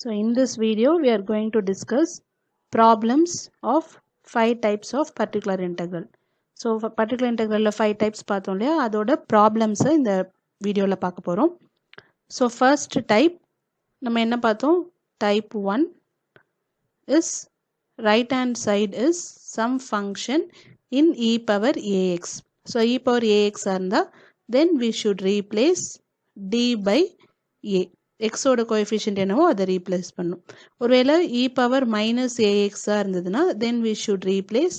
So in this video we are going to discuss problems of 5 types of particular integral. So for particular integral 5 types பார்த்தோம் இல்லையா அதோட problems இந்த வீடியோல பார்க்க போறோம். So first type நம்ம என்ன பார்த்தோம் type 1 is right hand side is some function in e power ax. So e power ax இருந்தா then we should replace d by a. x ஓட கோஎஃபிஷியன்ட் என்னவோ அதை ரீப்ளேஸ் பண்ணும். ஒருவேளை e பவர் மைனஸ் ax இருந்ததுன்னா then we should replace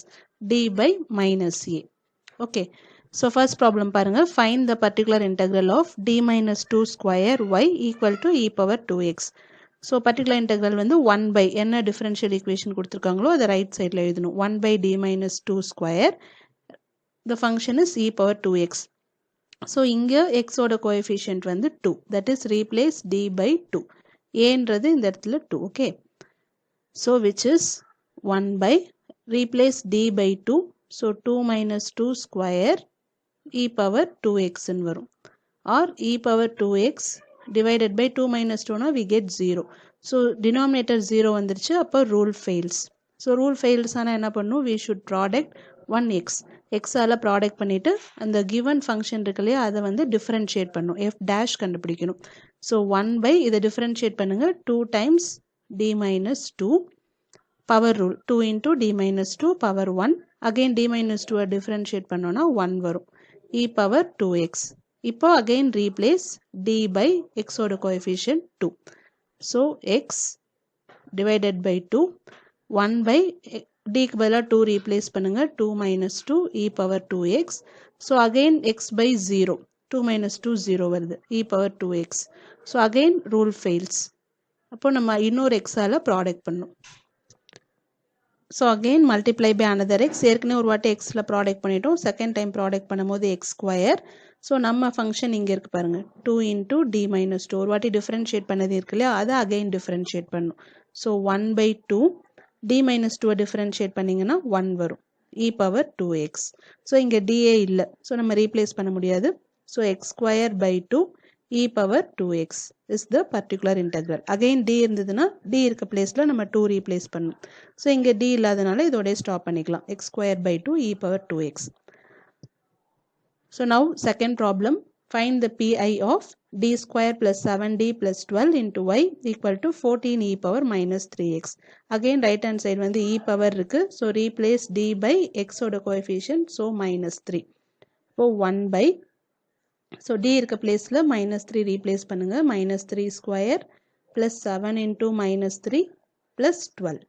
d by minus a. Okay. So first problem பாருங்க, find the particular integral of d minus 2 square y equal to e power 2x. So particular integral வந்து 1 by என்ன differential equation கொடுத்திருக்காங்களோ அதை right sideல எழுதணும். 1 by d minus 2 square. The function is e power 2x. So இங்க x ஓட coefficient வந்து 2. That is replace d by 2. a ன்றது இந்த இடத்துல 2. Okay. So which is 1 by replace d by 2. So 2 minus 2 square e power 2x ன்னு வரும். Or e power 2x divided by 2 minus 2 na we get 0. So denominator 0 வந்துருச்சு, அப்போ rule fails. So rule fails ஆனா என்ன பண்ணும், we should product 1x. x ஆல product பண்ணிட்டு அந்த கிவன் ஃபங்க்ஷன் இருக்கு இல்லையா அதை வந்து டிஃபரன்ஷியேட் பண்ணும், f dash கண்டுபிடிக்கணும். ஸோ 1 by இதை டிஃபரன்ஷியேட் பண்ணுங்க 2 times d minus 2 power rule 2 into d minus 2 power 1 again d minus 2 differentiate பண்ணோம்னா 1 வரும் e பவர் 2x. இப்போ again replace d by x ஓட coefficient 2. So x divided by 2 1 by d க்கு பதிலா 2 replace பண்ணுங்க 2 minus 2 e power 2x. So again x by 0. 2 minus 2 0 வருது e power 2x. So again rule fails. அப்போ நம்ம இன்னொரு x ஆல ப்ராடக்ட் பண்ணும். So again multiply by another x. ஏற்கனவே ஒரு வாட்டி x ல ப்ராடக்ட் பண்ணிட்டோம், செகண்ட் டைம் ப்ராடக்ட் பண்ணும்போது x ஸ்கொயர். ஸோ நம்ம ஃபங்க்ஷன் இங்கே இருக்கு பாருங்க 2 into d minus 2. ஒரு வாட்டி டிஃபரன்ஷியேட் பண்ணது இருக்கு இல்லையா அதை அகைன் டிஃபரன்ஷியேட் பண்ணும். So 1 by 2 d minus 2 differentiate பண்ணீங்கன்னா 1 வரும் e power 2x. ஸோ இங்கே dA இல்லை, ஸோ நம்ம ரீப்ளேஸ் பண்ண முடியாது. So x square by 2 e power 2x is the particular integral. Again d இருந்ததுன்னா d இருக்க பிளேஸில் நம்ம 2 ரீப்ளேஸ் பண்ணணும். ஸோ இங்கே d இல்லாதனால இதோட ஸ்டாப் பண்ணிக்கலாம், x square by 2 e power 2x. So now second problem, find the pi of d square plus 7d plus 12 into y equal to 14 e power minus 3x. Again right hand side வந்து e power இருக்கு, so replace d by x ஓட coefficient, so minus 3. இப்போ 1 by, so d இருக்க பிளேஸ்ல minus 3 replace பண்ணுங்க, minus 3 square plus 7 into minus 3 plus 12.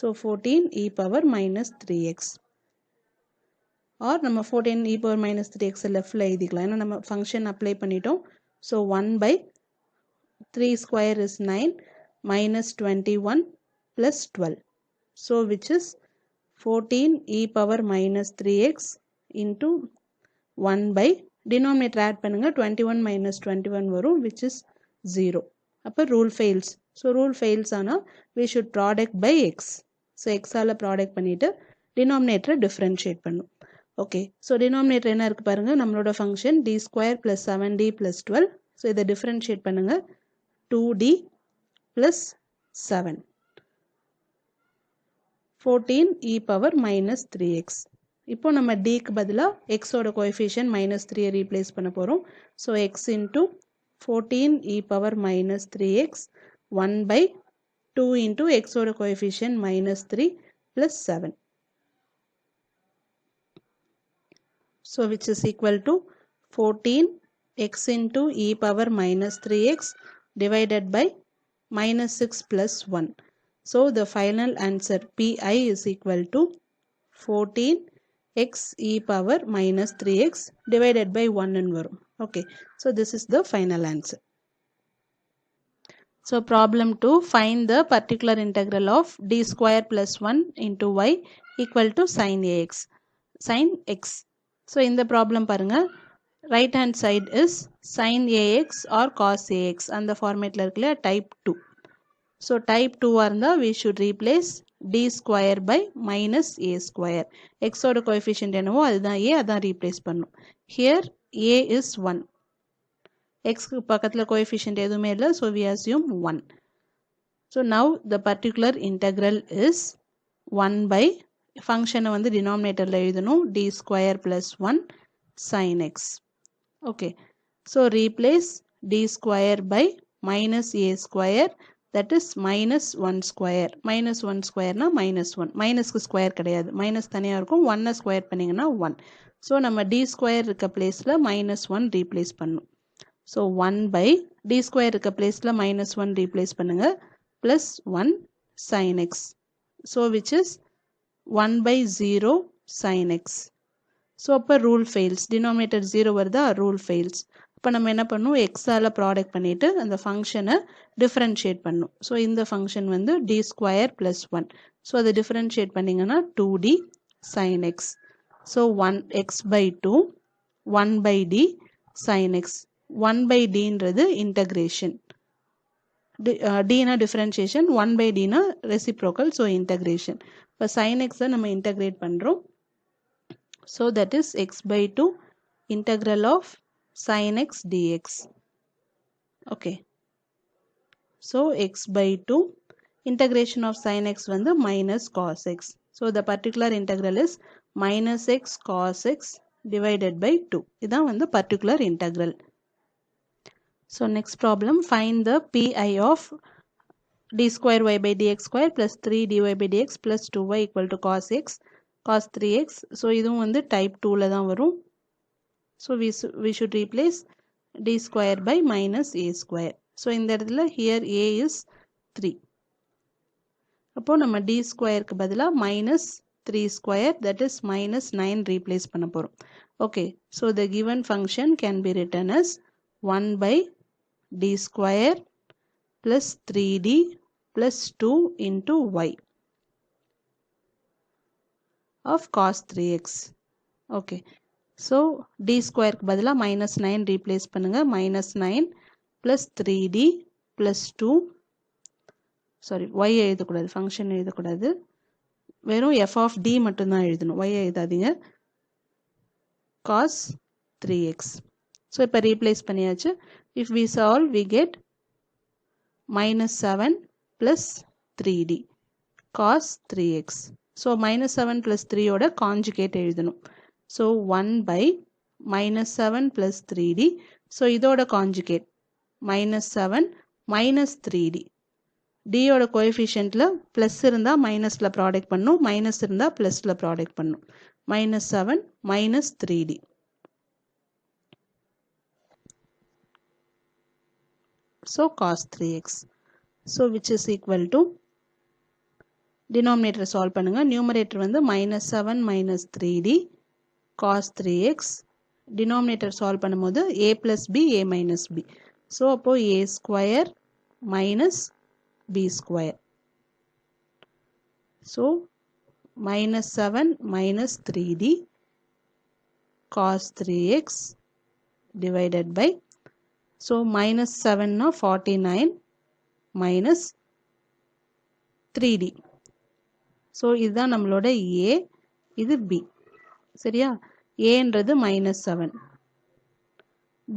So 14 e power minus 3x. or நம்ம 14 e power minus 3x லெஃப்ட்ல எழுதிக்கலாம், ஏன்னா நம்ம ஃபங்க்ஷன் அப்ளை பண்ணிட்டோம். So 1 by 3 square is 9 minus 21 plus 12. So which is 14 e power minus 3x into 1 by denominator add பண்ணுங்க 21 minus 21 வரும் which is 0. அப்போ rule fails. So rule fails ஆனா we should product by x. So x ஆல product பண்ணிட்டு denominator differentiate பண்ணும். Okay, so denominator என்ன இருக்கு பாருங்க, நம்மளோட function d square plus 7d plus 12. So இதை டிஃபரன்ஷியேட் பண்ணுங்க 2d plus 7 14 e power minus 3x. இப்போ நம்ம dக்கு பதிலாக எக்ஸோட கோஎஃபிஷியன்ட் மைனஸ் 3 ரீப்ளேஸ் பண்ண போகிறோம். So x into 14 e power minus 3x 1 by 2 into எக்ஸோட coefficient minus 3 plus 7. So which is equal to 14 x into e power minus 3x divided by minus 6 plus 1. So the final answer pi is equal to 14 x e power minus 3x divided by 1 and varum. Okay, so this is the final answer. So problem 2, find the particular integral of d square plus 1 into y equal to sin ax. Sin x. So in the problem பாருங்க, right hand side is sin ax or cos ax அந்த ஃபார்மேட்ல இருக்குல்ல type 2. So type 2 இருந்தா we should replace d square by minus a square. x ஓட coefficient என்னவோ அதுதான் a, அதான் replace பண்ணும். Here a is 1. x பக்கத்துல coefficient எதுவுமே இல்லை, so we assume 1. So now the particular integral is 1 by function வந்து denominatorல எழுதணும் d square plus 1 sin x. Okay, so replace d square by minus a square, that is minus 1 square. minus 1 square na minus 1, minus square கிடையாது, minus தனியா இருக்கும், 1 square பண்ணீங்கன்னா 1. so நம்ம d square இருக்க placeல minus 1 replace பண்ணும். so 1 by d square இருக்க placeல minus 1 replace பண்ணுங்க, plus 1 sin x. so which is 1 by 0 sin x. so அப்போ rule fails, denominator 0 வருதா, rule fails. இப்போ நம்ம என்ன பண்ணும், x ஆல ப்ராடக்ட் பண்ணிட்டு அந்த ஃபங்க்ஷனை டிஃபரன்ஷியேட் பண்ணும். ஸோ இந்த ஃபங்க்ஷன் வந்து d ஸ்கொயர் ப்ளஸ் 1. ஸோ அதை டிஃபரன்ஷியேட் பண்ணிங்கன்னா 2d sin x. So 1x by 2 1 by d sin x. 1 by dன்றது இன்டகிரேஷன், dனா டிஃபரன்ஷியேஷன், 1 by dனா ரெசிப்ரோக்கல், ஸோ இன்டகிரேஷன். இப்போ sin x நம்ம இன்டகிரேட் பண்ணுறோம். so that is x by 2 integral of sin x dx. okay, so x by 2 integration of sin x வந்து minus cos x. so the particular integral is minus x cos x divided by 2. இதான் வந்து particular integral. so next problem, find the pi of d square y by dx square plus 3 dy by dx plus 2y equal to cos x cos 3x. so இதுவும் வந்து type 2ல தான் வரும். so we should replace d square by minus a square. so இந்த இடத்துல here a is 3. அப்போ நம்ம d squareக்கு பதிலா minus 3 square, that is minus 9 replace பண்ண போறோம். okay, so the given function can be written as 1 by d square plus 3d plus 2 into y of cos 3x. okay, so d square க்கு பதிலா minus 9 replace பண்ணுங்க, minus 9 plus 3d plus 2, sorry y எழுதக்கூடாது, function எழுதக்கூடாது, வெறும் f of d மட்டும்தான் எழுதணும், y எழுதாதீங்க, cos 3x. so இப்போ replace பண்ணியாச்சு. if we solve we get minus 7 plus 3d cos 3x. so minus 7 plus 3 ஓட conjugate எழுதணும். so 1 by minus 7 plus 3d. so இதோட conjugate minus 7 minus 3d. d ஓட coefficientல plus இருந்தா minusல product பண்ணும், minus இருந்தா plusல product பண்ணும். minus 7 minus 3d. so cos 3x. so which is equal to, denominator solve பண்ணுங்க, numerator வந்து minus 7 minus 3d cos 3x, denominator solve பண்ணும்போது a plus b a minus b. so அப்போ a square minus b square. so minus 7 minus 3d cos 3x divided by, so minus 7 na 49 minus 3d. so இதுதான் நம்மளோட a, இது b. சரியா, a ன்றது minus 7,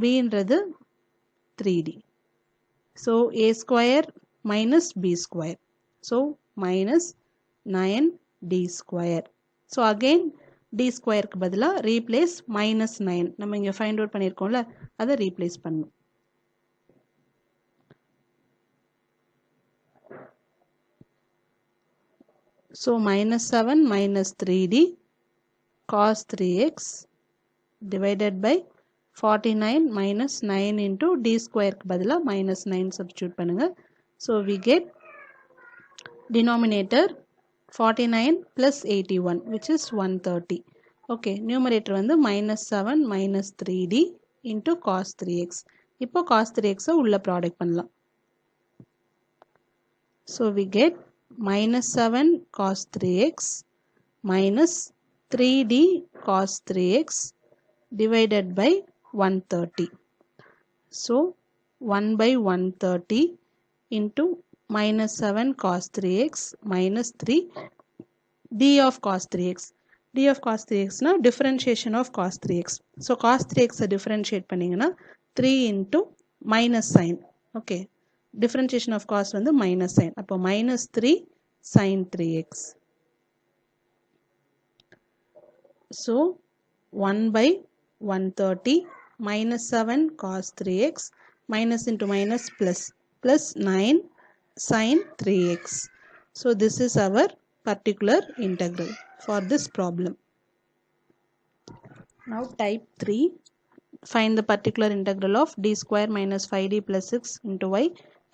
b ன்றது 3d. so a square minus b square, so minus 9d square. so again d square க்கு பதிலா replace minus 9, நம்ம இங்க find out பண்ணிருக்கோம்ல, அதை replace பண்ணும். so minus 7 minus 3d cos 3x divided by 49 minus 9 into d square க்கு பதிலா minus 9 substitute பண்ணுங்க. so we get denominator 49 plus 81 which is 130. okay, numerator வந்து minus 7 minus 3d into cos 3x. இப்போ cos 3x உள்ள product பண்ணலாம். so we get minus 7 cos 3x minus 3d cos 3x divided by 130. so 1 by 130 into minus 7 cos 3x minus 3 d of cos 3x. d of cos 3x na differentiation of cos 3x. so cos 3x differentiate பண்ணீங்கன்னா 3 into minus sign. Okay, differentiation of cos வந்து minus sign. அப்போ minus 3 sin 3x. So 1 by 130 minus 7 cos 3x minus into minus plus 9 sin 3x. So this is our particular integral for this problem. Now type 3, find the particular integral of d square minus 5d plus 6 into y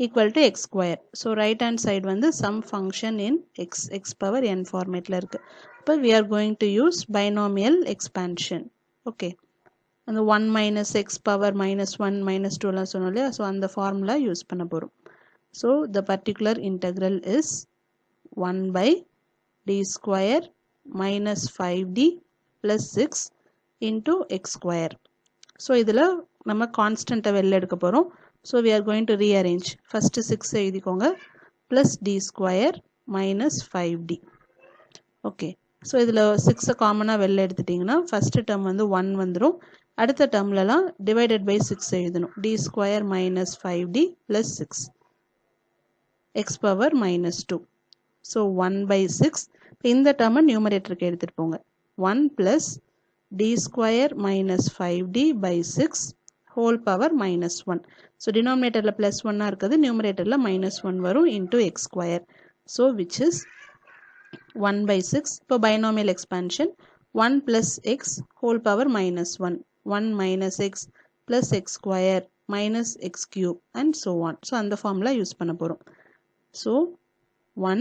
equal to x square. So right hand side வந்து some function in x power n formatல இருக்கு. இப்போ we are going to use binomial expansion. Okay, அந்த 1 minus x power minus 1 minus 2 எல்லாம் சொன்னோம் இல்லையா, so அந்த formula use பண்ண போகிறோம். So the particular integral is 1 by d square minus 5d plus 6 into x square. So இதில் நம்ம கான்ஸ்டண்ட்டை வெளில எடுக்க போகிறோம். So we are going to rearrange. First 6 எழுதிக்கோங்க plus d square minus 5d. Okay, so இதில் 6 காமனாக வெளில எடுத்துட்டிங்கன்னா ஃபஸ்ட்டு டேர்ம் வந்து 1 வந்துடும். அடுத்த டேர்ம்லலாம் டிவைடட் பை 6 எழுதணும். d square minus 5d plus 6 x power minus 2. So 1 by 6. இந்த டேர்மை நியூமரேட்டருக்கு எடுத்துகிட்டு போங்க. 1 plus d square minus 5d by 6 whole power minus 1. So denominatorல plus 1 இருக்குது, numeratorல minus 1 வரும் into x square. So which is 1 by 6. இப்போ binomial expansion 1 plus x whole power minus 1. 1 minus x plus x square minus x cube and so on. So அந்த formula use பண்ண போகிறோம். So 1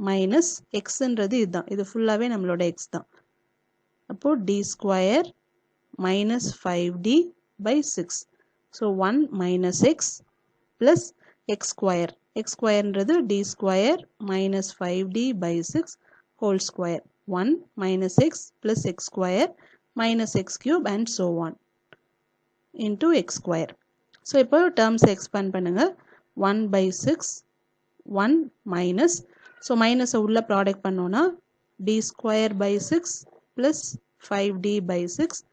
minus x ன்றது இதுதான், இது ஃபுல்லாகவே நம்மளோட x தான். அப்போ d square minus 5d by 6. So 1 minus x plus x square. X square ன்றது d square minus 5d by 6 whole square. 1 minus x plus x square minus x cube and so on into x square. So இப்போ terms expand பண்ணுங்க. 1 by 6 1 minus, so minus உள்ள product பண்ணோன்னா d square by 6 plus 5d by 6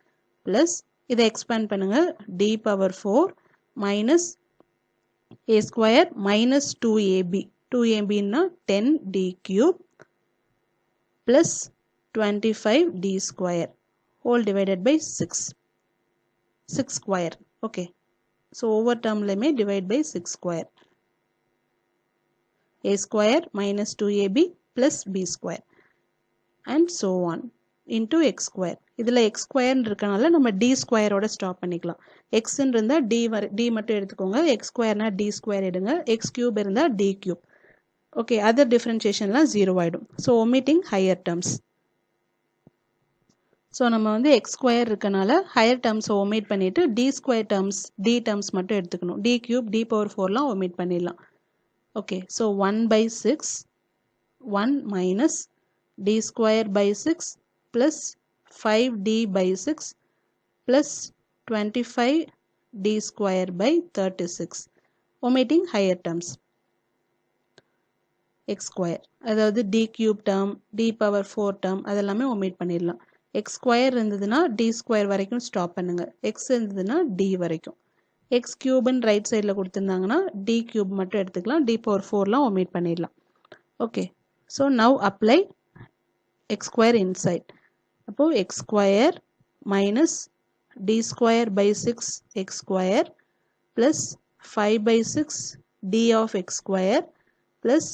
plus இதை expand பண்ணுங்க d power 4 minus a square minus 2ab. 2ab ன்னா 10d cube plus 25d square whole divided by 6. 6 square. Okay, so over term லைமே divide by 6 square. a square minus 2ab plus b square and so on into x square. இதில் x square இருக்கனால நம்ம d square ஓட stop பண்ணிக்கலாம். x இருந்தால் d மட்டும் எடுத்துக்கோங்க, x squareனா d square எடுங்க, x cube இருந்தால் d cube. ஓகே, அதர் டிஃப்ரென்ஷியேஷன்லாம் 0 ஆகிடும். So omitting higher terms. So நம்ம வந்து x square இருக்கனால ஹையர் டேர்ம்ஸை omit பண்ணிவிட்டு d square terms d terms மட்டும் எடுத்துக்கணும். d cube d power 4லாம் omit பண்ணிடலாம். Okay, so 1 by 6 1 minus d square by 6 plus 5d by 6 plus 25d square by 36 omitting higher terms. x square அதாவது d cube term d power 4 term அதெல்லாமே omit பண்ணிடலாம். x square இருந்ததுன்னா d square வரைக்கும் stop பண்ணுங்க, x இருந்ததுன்னா d வரைக்கும். x cube right சைடில் கொடுத்துருந்தாங்கன்னா d cube மட்டும் எடுத்துக்கலாம், d power 4லாம் omit பண்ணிடலாம். Okay, so now apply x square inside. அப்போ x square minus d square by 6 x square plus 5 by 6 d of x square plus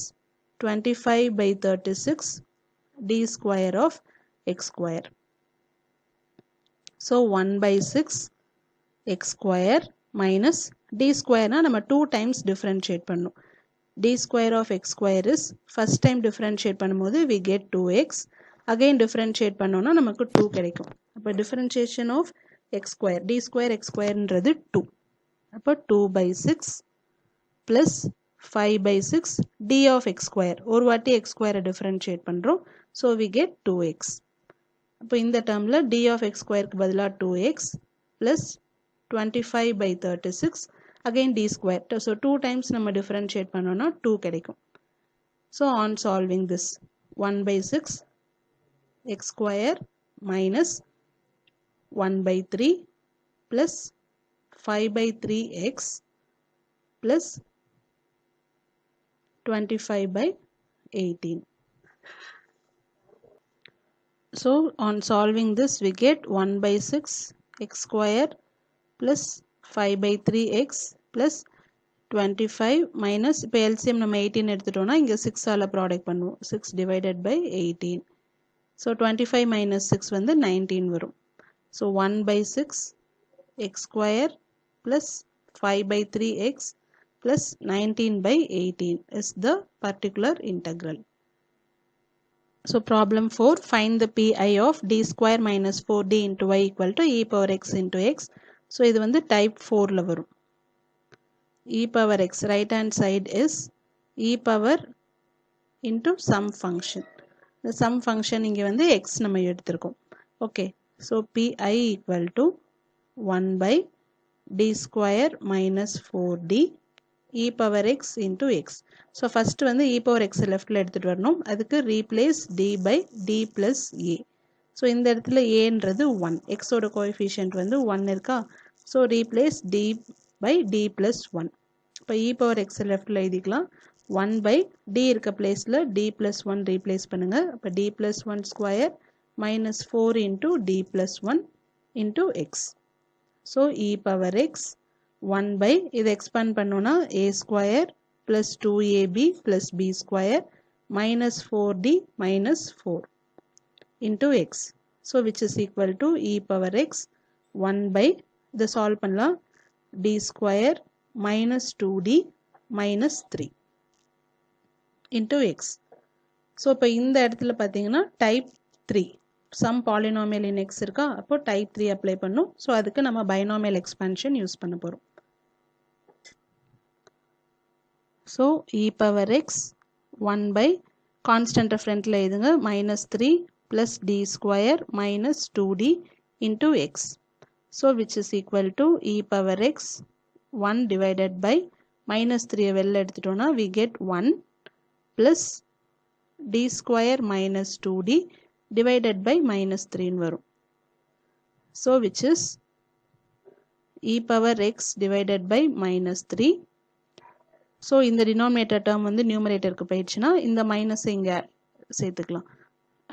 25 by 36 d square of x square. So 1 by 6 x square minus d square na நம்ம 2 times differentiate பண்ணணும். d square of x square is first time differentiate பண்ணும்போது we get 2x. again differentiate பண்ணோம்னா நமக்கு 2 கிடைக்கும். அப்போ differentiation of x square d square x square ன்றது 2. அப்போ 2 by 6 plus 5 by 6 d of x square. ஒரு வாட்டி x square differentiate பண்ணுறோம், so we get 2x. அப்போ இந்த டேர்மில் d of x square க்கு பதிலாக 2x plus 25 by 36 again d square. So 2 times நம்ம differentiate பண்ணோம்னா 2 கிடைக்கும். So on solving this 1 by 6 x square minus 1 by 3 plus 5 by 3x plus 25 by 18. So on solving this we get 1 by 6 x square plus 5 by 3 x plus 25 minus இப்போ LCM நம்ம 18 எடுத்துட்டோம்னா இங்க 6 ஆல product பண்ணுவோம் 6 divided by 18. So 25 minus 6 வந்து 19 வரும். So 1 by 6 x square plus 5 by 3x plus 19 by 18 is the particular integral. So problem 4, find the pi of d square minus 4d into y equal to e power x into x. So இது வந்து type 4 ல வரும். E power x right hand side is e power into some function. The sum function இங்க வந்து x நம்ம எடுத்திருக்கோம். Okay. So pi equal to 1 by d square minus 4d e power x into x. So first வந்து e power x leftல எடுத்துட்டு வரணும். அதுக்கு replace d by d plus a. So இந்த இடத்துல a ன்றது 1. x ஓட coefficient வந்து 1 இருக்கா. So replace d by d plus 1. இப்போ e power x leftல எழுதிக்கலாம். 1 by d இருக்க placeல d plus 1 replace பண்ணுங்க. அப்போ d plus 1 square minus 4 into d plus 1 into x. So e power x 1 by இது expand பண்ணோம்னா a square plus 2ab plus b square minus 4d minus 4 into x. So which is equal to e power x 1 by the solve பண்ணலாம் d square minus 2d minus 3 into x. So இப்போ இந்த இடத்துல பார்த்தீங்கன்னா type 3 some polynomial in x இருக்கா அப்போ type 3 apply பண்ணும். So அதுக்கு நம்ம binomial expansion use பண்ண போறோம். So e power x 1 by constant ஃப்ரண்ட்ல எழுதுங்க minus 3 plus d square minus 2d into x. So which is equal to e power x 1 divided by minus 3 வெளில எடுத்துட்டோம்னா we get 1 plus d square minus 2d divided by minus 3 வரும். So which is e power x divided by minus 3. So இந்த denominator term வந்து numeratorக்கு போயிடுச்சுன்னா இந்த minus இங்க சேர்த்துக்கலாம்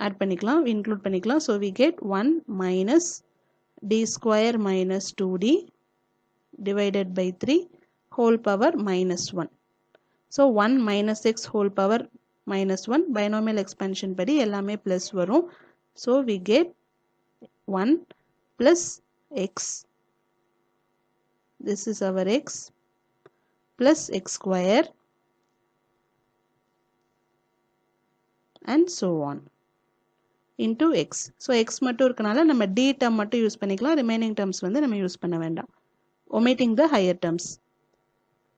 add பண்ணிக்கலாம் இன்க்ளூட் பண்ணிக்கலாம். So we get 1 minus d square minus 2d divided by 3 whole power minus 1. So 1 minus x whole power minus 1 binomial expansion படி எல்லாமே plus வரும். So we get 1 plus x. This is our x plus x square and so on into x. So x மட்டும் இருக்கனால நம்ம d term மட்டும் use பண்ணிக்கலாம். remaining terms வந்து நம்ம யூஸ் பண்ண வேண்டாம். omitting the higher terms.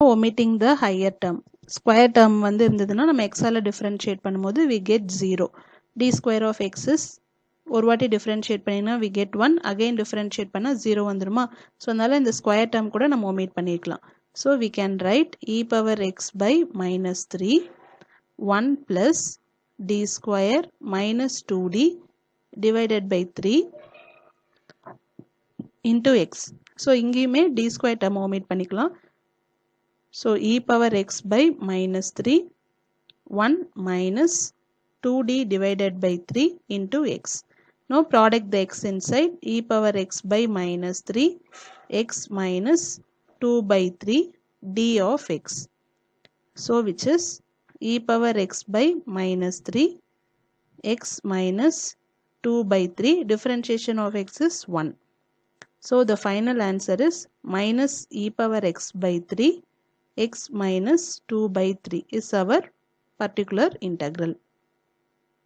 omitting the higher term. square term வந்து இருந்ததுன்னா நம்ம x ஆல differentiate பண்ணும்போது we get 0. d square of x is ஒரு வாட்டி differentiate பண்ணினா we get 1. again differentiate பண்ணா 0 வந்துருமா. so அதனால இந்த square term கூட நம்ம omit பண்ணிக்கலாம். So we can write e power x by minus 3 1 plus d square minus 2d divided by 3 into x. So இங்கேயுமே d square term omit பண்ணிக்கலாம். So e power x by minus 3 1 minus 2d divided by 3 into x. Now product the x inside e power x by minus 3 x minus 2 by 3 d of x. So which is e power x by minus 3 x minus 2 by 3 differentiation of x is 1. So the final answer is minus e power x by 3 x minus 2 by 3 is our particular integral.